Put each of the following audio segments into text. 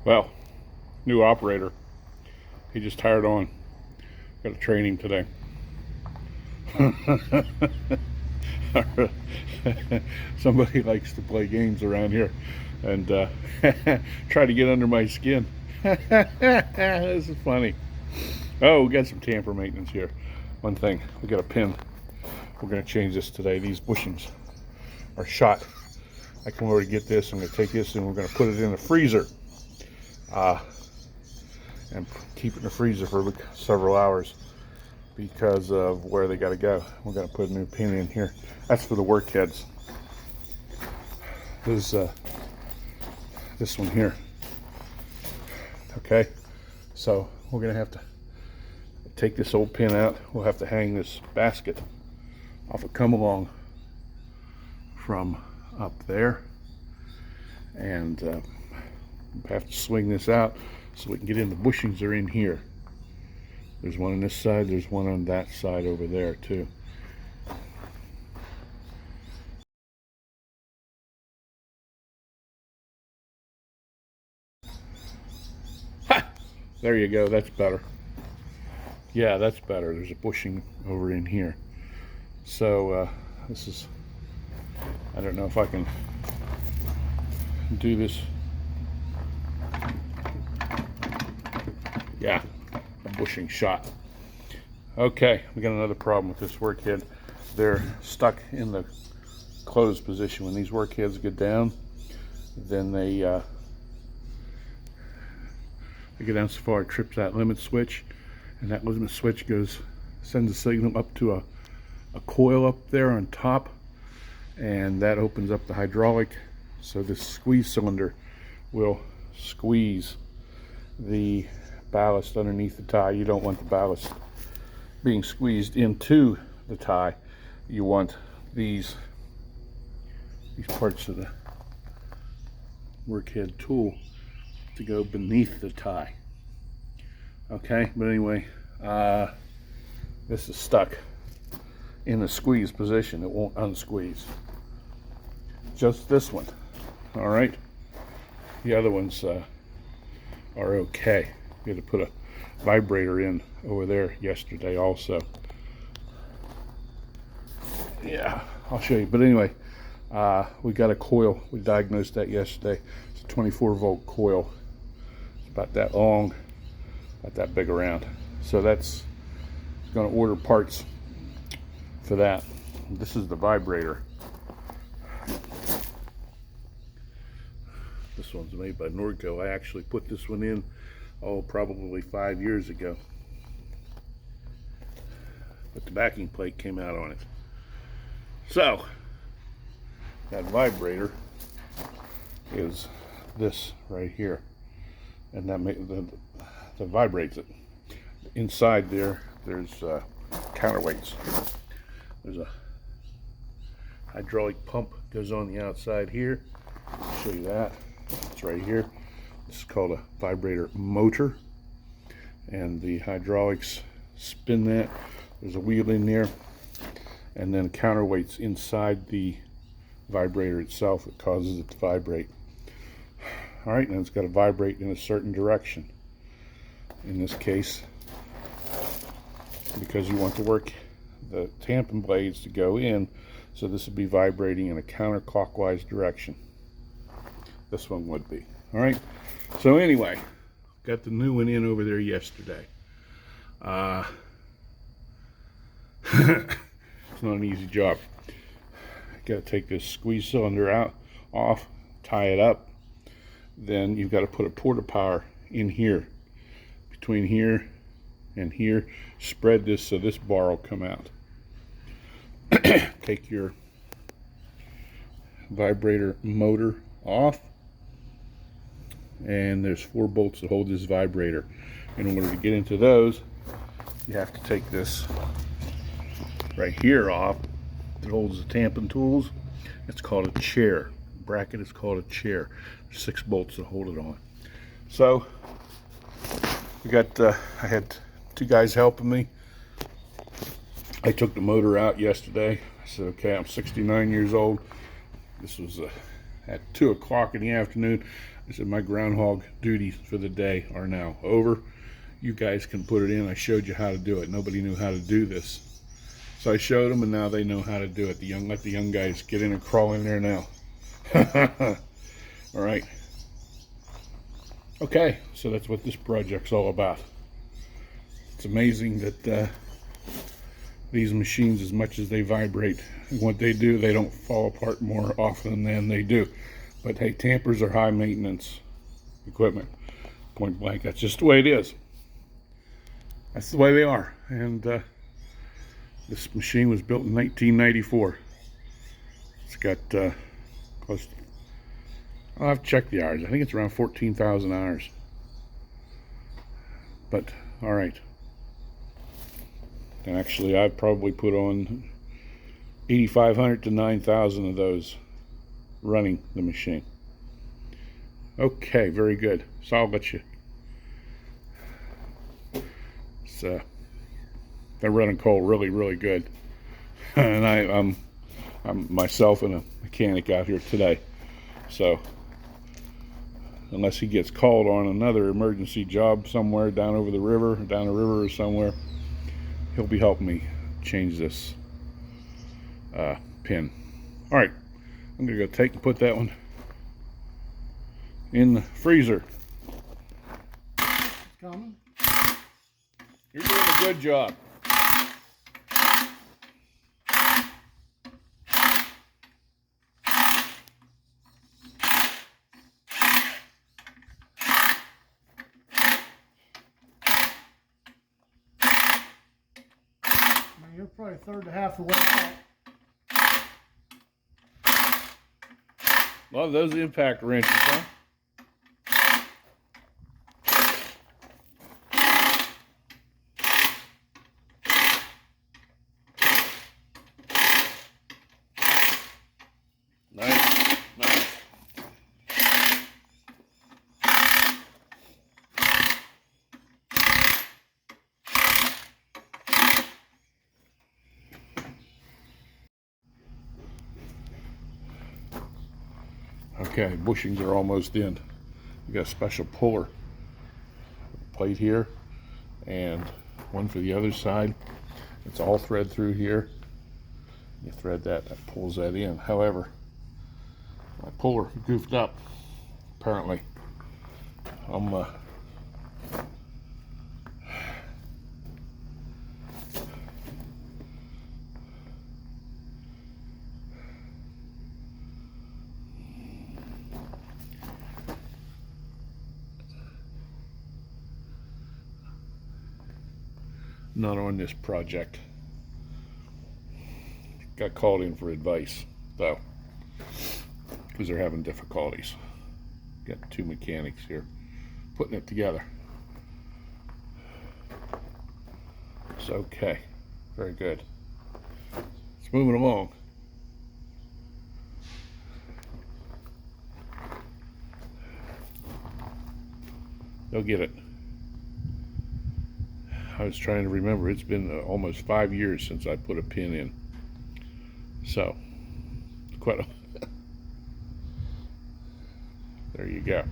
Well, new operator. He just hired on. Got to train him today. Somebody likes to play games around here and try to get under my skin. This is funny. Oh, we got some tamper maintenance here. One thing, we got a pin. We're going to change this today. These bushings are shot. I can already get this. I'm going to take this and we're going to put it in the freezer. And keep it in the freezer for several hours because of where they got to go. We're going to put a new pin in here. That's for the work heads. This one here. Okay, so we're going to have to take this old pin out. We'll have to hang this basket off a come along from up there, and have to swing this out so we can get in. The bushings are in here. There's one on this side, there's one on that side over there too. Ha! There you go, that's better. Yeah, that's better. There's a bushing over in here. So this is, I don't know if I can do this. Yeah, a bushing shot. Okay, we got another problem with this work head. They're stuck in the closed position. When these work heads get down, then they get down so far it trips that limit switch, and that limit switch sends a signal up to a coil up there on top, and that opens up the hydraulic, so this squeeze cylinder will squeeze the ballast underneath the tie. You don't want the ballast being squeezed into the tie. You want these parts of the workhead tool to go beneath the tie. Okay, but anyway, this is stuck in the squeeze position. It won't unsqueeze. Just this one. All right. The other ones are okay. We had to put a vibrator in over there yesterday also. Yeah, I'll show you. But anyway, we got a coil. We diagnosed that yesterday. It's a 24-volt coil. It's about that long, about that big around. So that's going to order parts for that. This is the vibrator. This one's made by Nordco. I actually put this one in, probably 5 years ago. But the backing plate came out on it. So, that vibrator is this right here. And that vibrates it. Inside there's counterweights. There's a hydraulic pump goes on the outside here. I'll show you that. It's right here. This is called a vibrator motor, and the hydraulics spin that. There's a wheel in there, and then counterweights inside the vibrator itself that causes it to vibrate. All right, and it's got to vibrate in a certain direction. In this case, because you want the tamping blades to go in, so this would be vibrating in a counterclockwise direction. This one would be. All right, so anyway, got the new one in over there yesterday. It's not an easy job. Got to take this squeeze cylinder off, tie it up. Then you've got to put a porta power in here, between here and here. Spread this so this bar will come out. Take your vibrator motor off, and there's 4 bolts that hold this vibrator. In order to get into those, you have to take this right here off that holds the tamping tools. It's called a chair. Bracket is called a chair. There's 6 bolts that hold it on. So we got I had 2 guys helping me. I took the motor out yesterday. I said, okay, I'm 69 years old. This was at 2 o'clock in the afternoon. I said my groundhog duties for the day are now over. You guys can put it in. I showed you how to do it. Nobody knew how to do this, so I showed them, and now they know how to do it. Let the young guys get in and crawl in there now. All right. Okay, so that's what this project's all about. It's amazing that these machines, as much as they vibrate, what they do, they don't fall apart more often than they do. But hey, Tampers are high maintenance equipment, point blank. That's just the way it is. That's the way they are. And this machine was built in 1994. It's got close to, I'll have to check the hours. I think it's around 14,000 hours. But all right. And actually, I've probably put on 8,500 to 9,000 of those running the machine. Okay, very good. So I'll let you. They're running coal really, really good. And I'm myself and a mechanic out here today. So unless he gets called on another emergency job somewhere down the river or somewhere, he'll be helping me change this pin. All right, I'm gonna go take and put that one in the freezer. It's coming. You're doing a good job. You're probably a third to half the way out. Love those impact wrenches, huh? Nice, nice. Okay, bushings are almost in. We got a special puller plate here and one for the other side. It's all thread through here. You thread that pulls that in. However, my puller goofed up, apparently. I'm not on this project. Got called in for advice though, because they're having difficulties. Got 2 mechanics here putting it together. It's okay, very good. It's moving along. They'll get it. I was trying to remember, it's been almost 5 years since I put a pin in. So, quite a... There you go.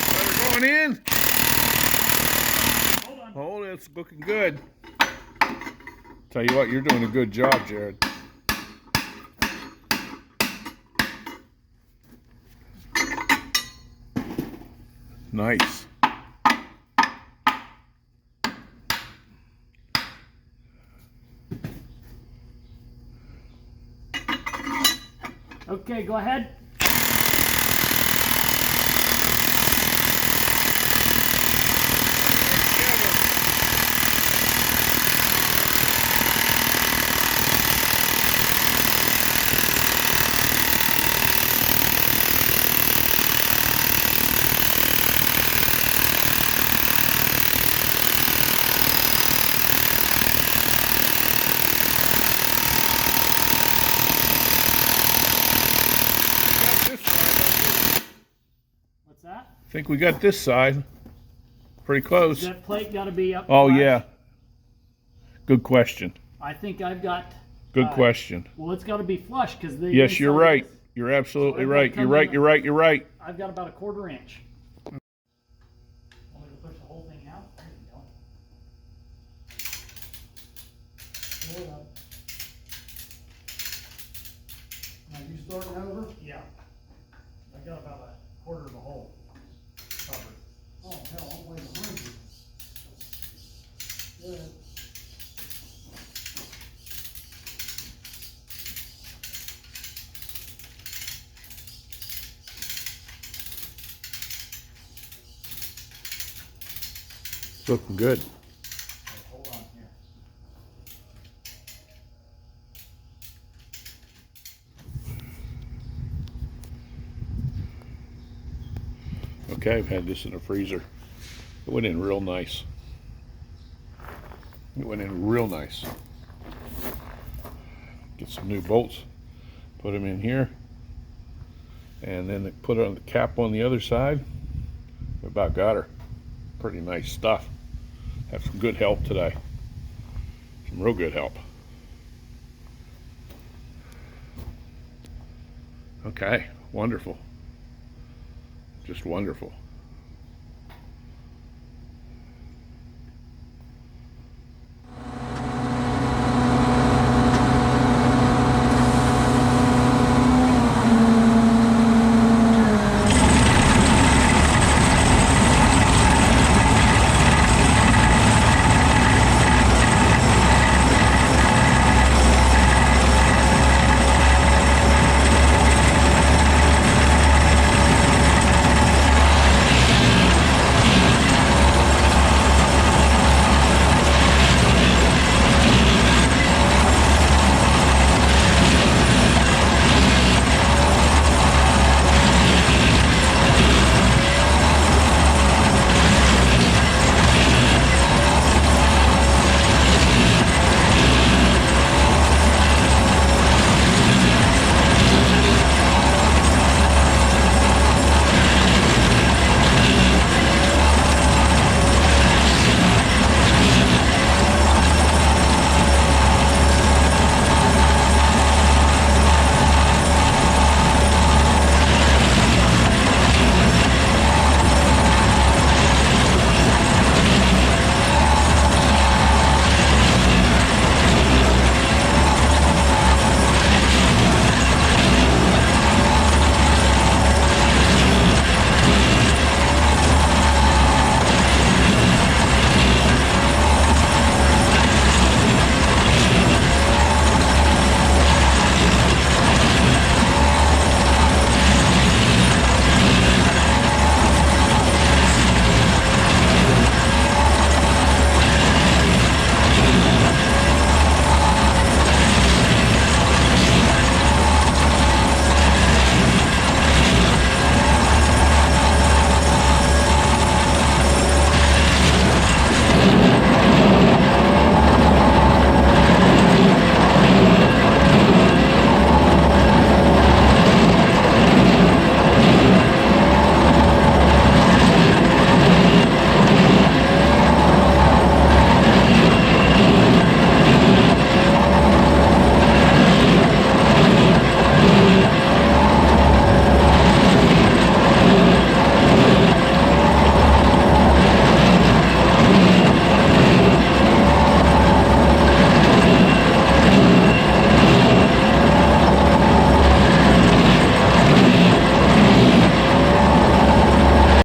They're going in. Hold on. Oh, it's looking good. Tell you what, you're doing a good job, Jared. Nice. Okay, go ahead. I think we got this side pretty close. That plate got to be up. Oh flat. yeah, Good question. I think I've got. Good question. Well, it's got to be flush because the. Yes, you're inside right. is- You're absolutely So I've got right. to You're come right. in- You're right. You're right. You're right. I've got about a 1/4 inch. Want me to push the whole thing out? There you go. Hold up. Now you starting over? Yeah. I got about a 1/4 of a hole covered. Oh hell, I'm way behind you. Good. Looking good. Hold on here. Okay, I've had this in the freezer. It went in real nice. It went in real nice. Get some new bolts, put them in here, and then put on the cap on the other side. We about got her. Pretty nice stuff. Have some good help today. Some real good help. Okay, wonderful. Just wonderful.